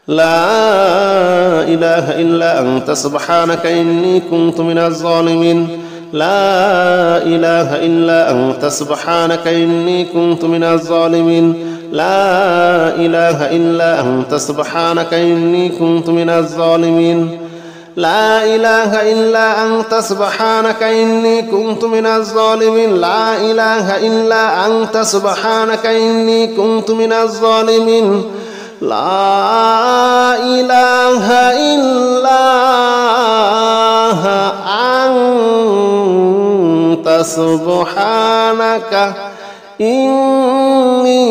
لا إله إلا أنت سبحانك إني كنت من الظالمين لا إله إلا أنت سبحانك إني كنت من الظالمين لا إله إلا أنت سبحانك إني كنت من الظالمين لا إله إلا أنت سبحانك إني كنت من الظالمين لا إله إلا أنت سبحانك إني كنت من الظالمين لا إله إلا أنت سبحانك إني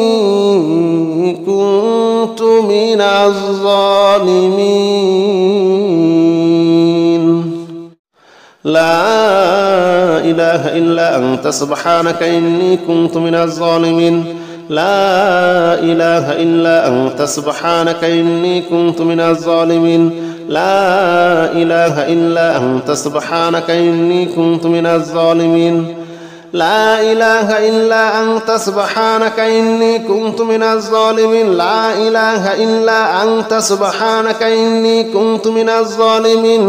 كنت من الظالمين لا إله إلا أنت سبحانك إني كنت من الظالمين لا إله إلا أنت سبحانك إني كنت من الظالمين لا إله إلا أنت سبحانك إني كنت من الظالمين لا إله إلا أنت سبحانك إني كنت من الظالمين لا إله إلا أنت سبحانك إني كنت من الظالمين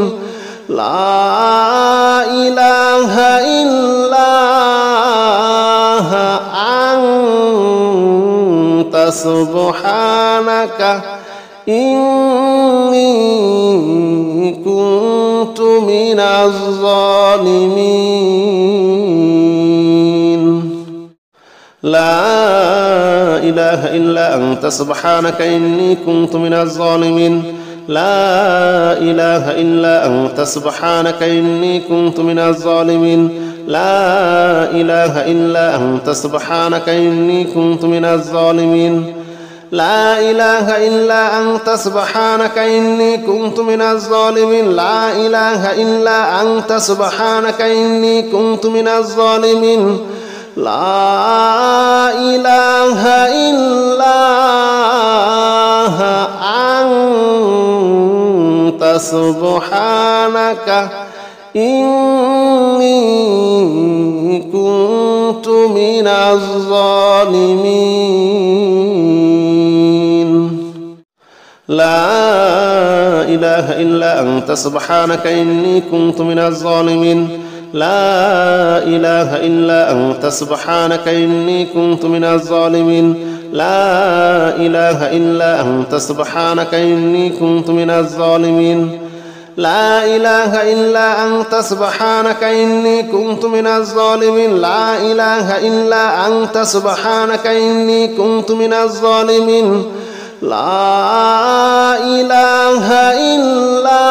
لا إله إلا أنت سبحانك إني كنت من الظالمين لا إله إلا أنت سبحانك إني كنت من الظالمين لا إله إلا أنت سبحانك إني كنت من الظالمين لا إله إلا أنت سبحانك إني كنت من الظالمين لا إله إلا أنت سبحانك إني كنت من الظالمين لا إله إلا أنت سبحانك إني كنت من الظالمين لا إله إلا أنت سبحانك إني كنت من الظالمين لا إله إلا أنت سبحانك إني كنت من الظالمين لا إله إلا أنت سبحانك إني كنت من الظالمين لا إله إلا أنت سبحانك إني كنت من الظالمين لا إله إلا أنت سبحانك إني كنت من الظالمين لا إله إلا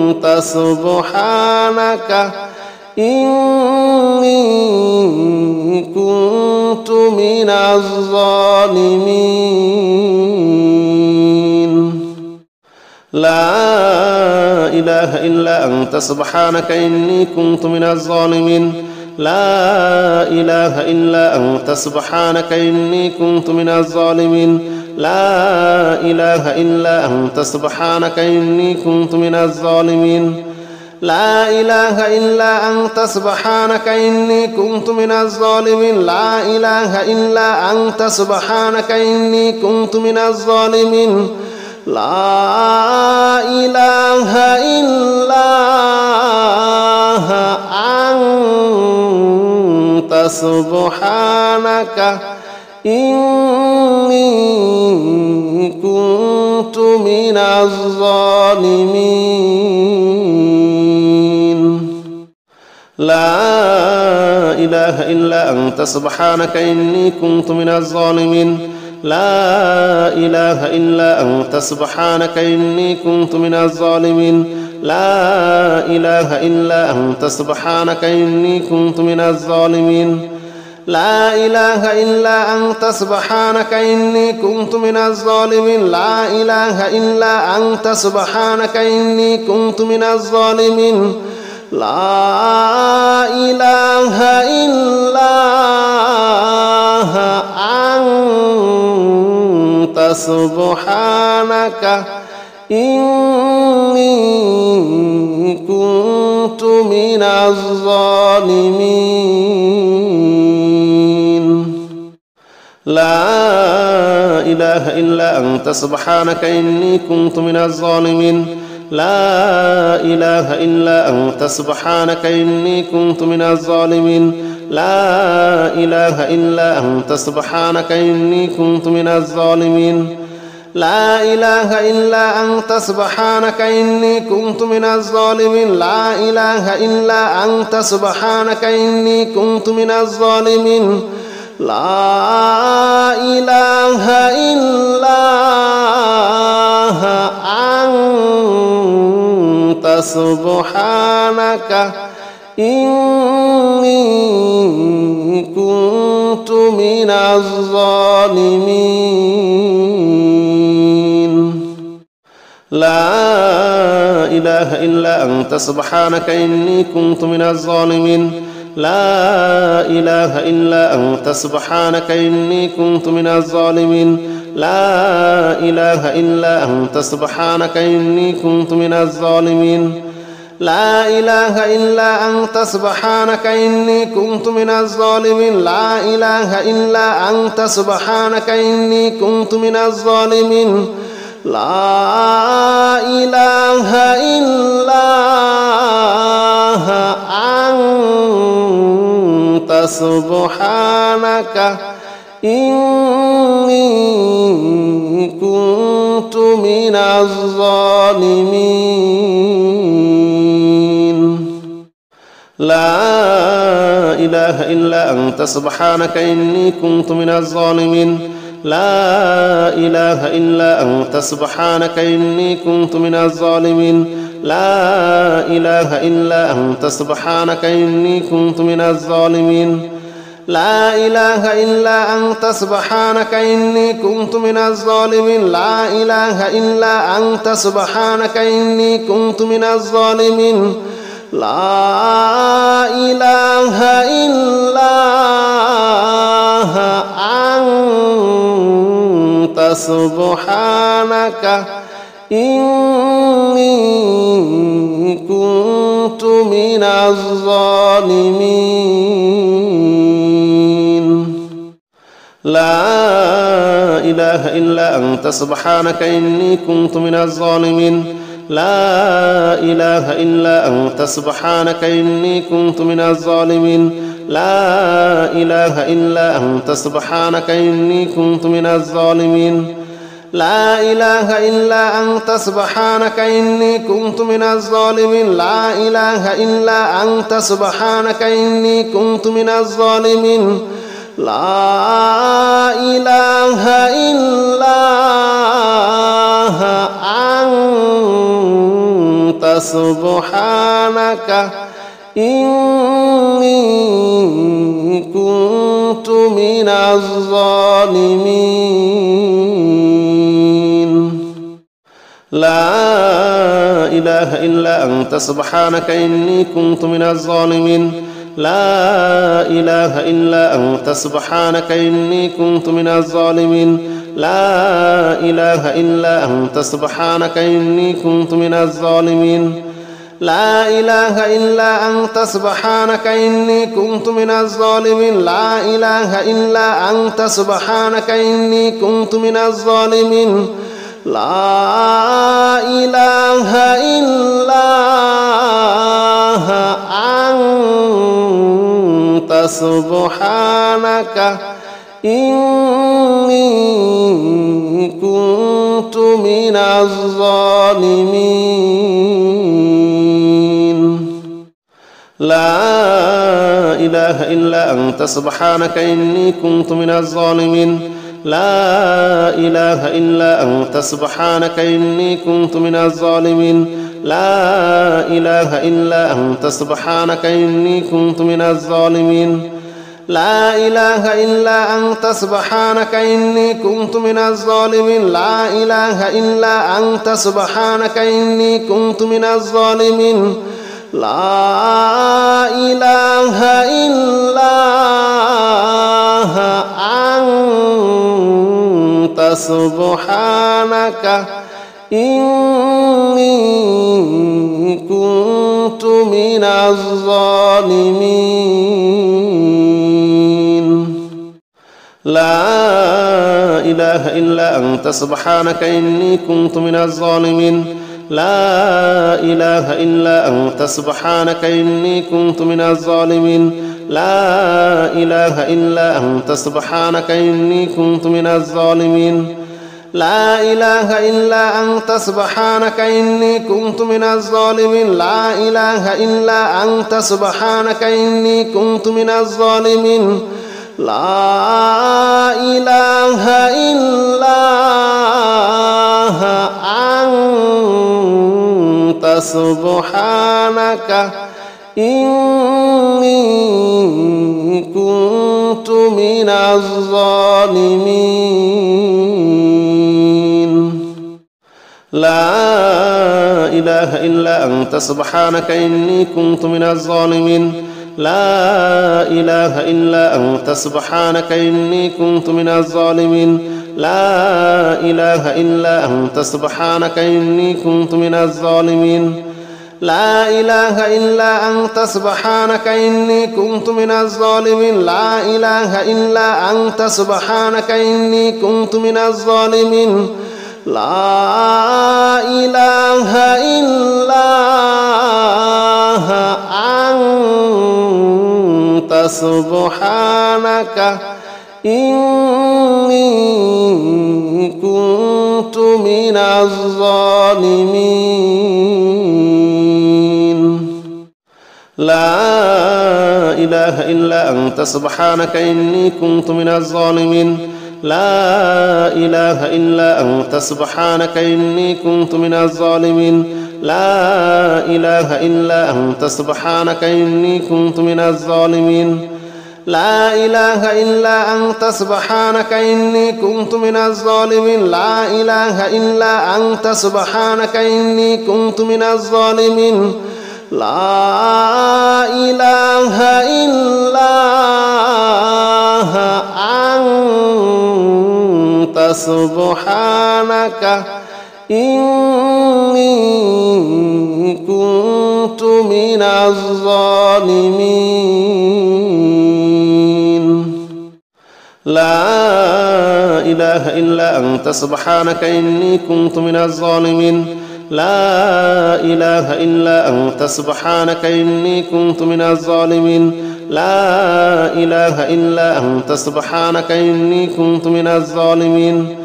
أنت سبحانك إني كنت من الظالمين لا إله إلا أنت سبحانك إني كنت من الظالمين لا إله إلا أنت سبحانك إني كنت من الظالمين لا إله إلا أنت سبحانك إني كنت من الظالمين لا إله إلا أنت سبحانك إني كنت من الظالمين لا إله إلا أنت سبحانك إني كنت من الظالمين لا إله إلا أنت سبحانك إني كنت من الظالمين لا إله إلا أنت سبحانك إني كنت من الظالمين لا إله إلا أنت سبحانك إني كنت من الظالمين لا إله إلا أنت سبحانك إني كنت من الظالمين لا إله إلا أنت سبحانك إني كنت من الظالمين لا إله إلا أنت سبحانك إني كنت من الظالمين لا إله إلا أنت سبحانك إني كنت من الظالمين لا إله إلا أنت سبحانك إني كنت من الظالمين لا إله إلا أنت سبحانك إني كنت من الظالمين لا إله إلا أنت سبحانك إني كنت من الظالمين لا إله إلا أنت سبحانك إني كنت من الظالمين لا إله إلا أنت سبحانك إني كنت من الظالمين لا إله إلا أنت سبحانك إني كنت من الظالمين لا إله إلا أنت سبحانك إني كنت من الظالمين لا إله إلا أنت سبحانك إني كنت من الظالمين لا إله إلا أنت سبحانك إني كنت من الظالمين لا إله إلا أنت سبحانك إني كنت من الظالمين لا إله إلا أنت سبحانك إني كنت من الظالمين لا إله إلا أنت سبحانك إني كنت من الظالمين لا إله إلا أنت سبحانك إني كنت من الظالمين لا إله إلا أنت سبحانك إني كنت من الظالمين لا إله إلا أنت سبحانك إني كنت من الظالمين لا إله إلا أنت سبحانك إني كنت من الظالمين لا إله إلا أنت سبحانك إني كنت من الظالمين لا إله إلا أنت سبحانك إني كنت من الظالمين لا إله إلا أنت سبحانك إني كنت من الظالمين لا إله إلا أنت سبحانك إني كنت من الظالمين لا إله إلا أنت سبحانك إني كنت من الظالمين لا إله إلا أنت سبحانك إني كنت من الظالمين لا إله إلا أنت سبحانك إني كنت من الظالمين لا إله إلا أنت سبحانك إني كنت من الظالمين لا إله إلا أنت سبحانك إني كنت من الظالمين لا إله إلا أنت سبحانك إني كنت من الظالمين لا إله إلا أنت سبحانك إني كنت من الظالمين لا إله إلا أنت سبحانك إني كنت من الظالمين لا إله إلا أنت سبحانك إني كنت من الظالمين لا إله إلا أنت سبحانك إني كنت من الظالمين لا إله إلا أنت سبحانك إني كنت من الظالمين لا إله إلا أنت سبحانك إني كنت من الظالمين لا إله إلا أنت سبحانك إني كنت من الظالمين لا إله إلا أنت سبحانك إني كنت من الظالمين لا إله إلا أنت سبحانك إني كنت من الظالمين لا إله إلا أنت سبحانك إني كنت من الظالمين لا إله إلا أنت سبحانك إني كنت من الظالمين لا إله إلا أنت سبحانك إني كنت من الظالمين لا إله إلا أنت سبحانك إني كنت من الظالمين لا إله إلا أنت سبحانك إني كنت من الظالمين لا إله إلا أنت سبحانك إني كنت من الظالمين لا إله إلا أنت سبحانك إني كنت من الظالمين لا إله إلا أنت سبحانك إني كنت من الظالمين لا إله إلا أنت سبحانك إني كنت من الظالمين لا إله إلا أنت سبحانك إني كنت من الظالمين لا إله إلا أنت سبحانك إني كنت من الظالمين لا إله إلا أنت سبحانك إني كنت من الظالمين لا إله إلا أنت سبحانك إني كنت من الظالمين لا إله إلا أنت سبحانك إني كنت من الظالمين لا إله إلا أنت سبحانك إني كنت من الظالمين لا إله إلا أنت سبحانك إني كنت من الظالمين لا إله إلا أنت سبحانك إني كنت من الظالمين لا إله إلا أنت سبحانك إني كنت من الظالمين لا إله إلا أنت سبحانك إني كنت من الظالمين لا إله إلا أنت سبحانك إني كنت من الظالمين لا إله إلا أنت سبحانك إني كنت من الظالمين لا إله إلا أنت سبحانك إني كنت من الظالمين لا إله إلا أنت سبحانك إني كنت من الظالمين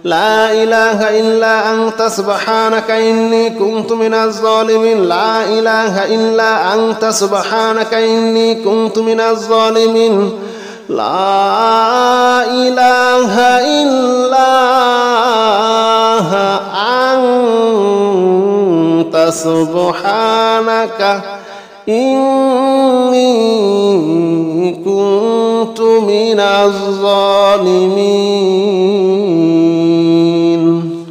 لا إله إلا أنت سبحانك إني كنت من الظالمين لا إله إلا أنت سبحانك إني كنت من الظالمين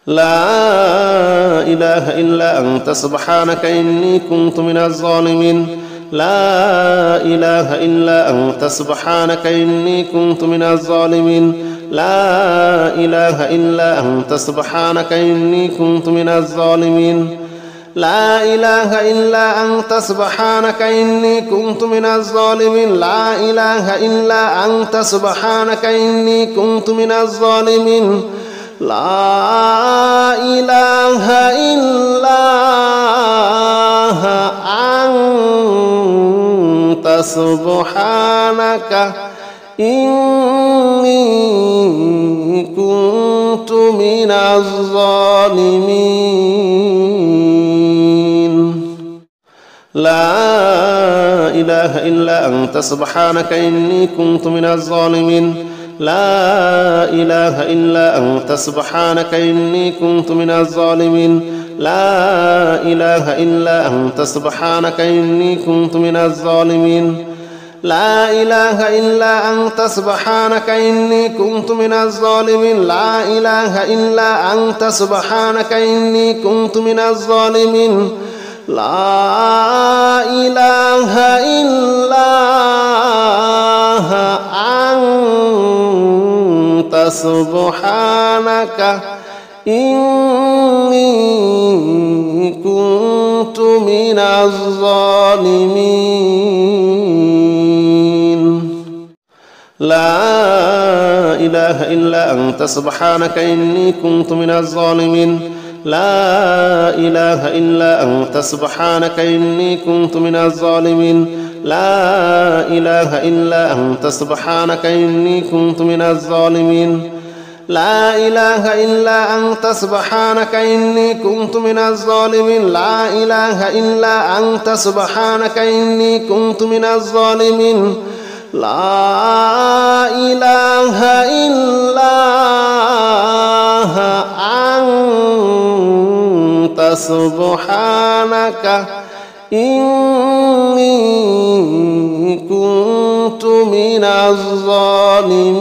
لا إله إلا أنت سبحانك إني كنت من الظالمين لا إله إلا أنت سبحانك إني كنت من الظالمين لا إله إلا أنت سبحانك إني كنت من الظالمين لا إله إلا أنت سبحانك إني كنت من الظالمين لا إله إلا أنت سبحانك إني كنت من الظالمين لا إله إلا أنت سبحانك إني كنت من الظالمين لا إله إلا أنت سبحانك إني كنت من الظالمين لا إله إلا أنت سبحانك إني كنت من الظالمين لا إله إلا أنت سبحانك إني كنت من الظالمين لا إله إلا أنت سبحانك إني كنت من الظالمين لا إله إلا أنت سبحانك إني كنت من الظالمين لا إله إلا أنت سبحانك إني كنت من الظالمين لا إله إلا أنت سبحانك إني كنت من الظالمين لا إله إلا أنت سبحانك إني كنت من الظالمين لا إله إلا أنت سبحانك إني كنت من الظالمين لا إله إلا أنت سبحانك إني كنت من الظالمين لا إله إلا أنت سبحانك إني كنت من الظالمين لا إله إلا أنت سبحانك إني كنت من الظالمين لا إله إلا أنت سبحانك إني كنت من الظالمين.